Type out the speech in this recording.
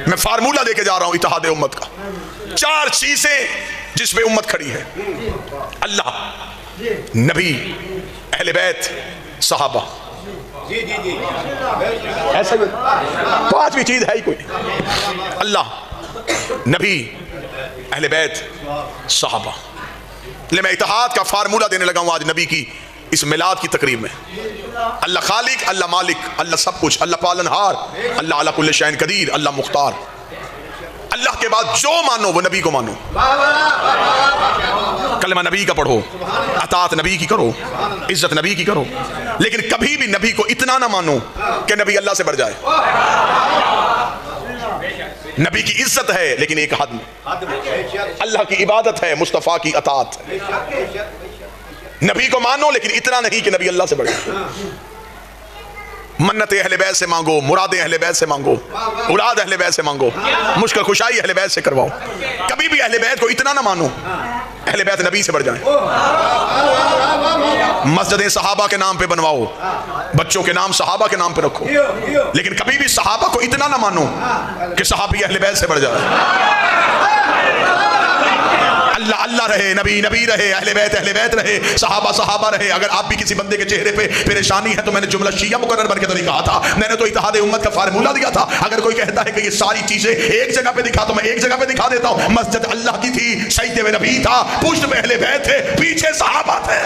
میں فارمولہ دے کے جا رہا ہوں اتحاد امت کا. 4 چیزیں جس پہ امت کھڑی ہے: اللہ، نبی، اہل بیت، صحابہ. ایسا 5ویں چیز ہے ہی کوئی نہیں. اللہ، نبی، اہل بیت، صحابہ. لے میں اتحاد کا فارمولہ دینے لگا ہوں آج نبی کی اس میلاد کی تقریب میں. اللہ خالق، اللہ مالک، اللہ سب کچھ، اللہ پالنہار، اللہ علی کل شیء قدیر، اللہ مختار. اللہ کے بعد جو مانو وہ نبی کو مانو. کلمہ نبی کا پڑھو، اطاعت نبی کی کرو، عزت نبی کی کرو، لیکن کبھی بھی نبی کو اتنا نہ مانو کہ نبی اللہ سے بڑھ جائے. نبی کی عزت ہے لیکن ایک حد میں. اللہ کی عبادت ہے، مصطفیٰ کی اطاعت. نبی کو مانو لیکن اتنا نہیں کہ نبی اللہ سے بڑھ جائے. منت اہل بیت سے مانگو، مراد اہل بیت سے مانگو، اولاد اہل بیت سے مانگو، مشکل کشائی اہل بیت سے کرواؤ. کبھی بھی اہل بیت کو اتنا نہ مانو اہل بیت نبی سے بڑھ جائیں. مسجدیں صحابہ کے نام پہ بنواؤ، بچوں کے نام صحابہ کے نام پہ رکھو، لیکن کبھی بھی صحابہ کو اتنا نہ مانو کہ صحابی اہل بیت سے بڑھ جائے. اللہ اللہ رہے، نبی نبی رہے، اہل بیت رہے، صحابہ صحابہ رہے. اگر آپ بھی کسی بندے کے چہرے پہ پریشانی ہے تو میں نے جملہ شیعہ مقرر بن کے تو نہیں کہا تھا، میں نے تو اتحاد امت کا فارمولہ دیا تھا. اگر کوئی کہتا ہے کہ یہ ساری چیزیں ایک جگہ پہ دکھا تو میں ایک جگہ پہ دکھا دیتا ہوں. مسجد اللہ کی تھی، سجدے میں نبی تھا، پشت میں اہل بیت تھے، پیچھے صحابہ تھے.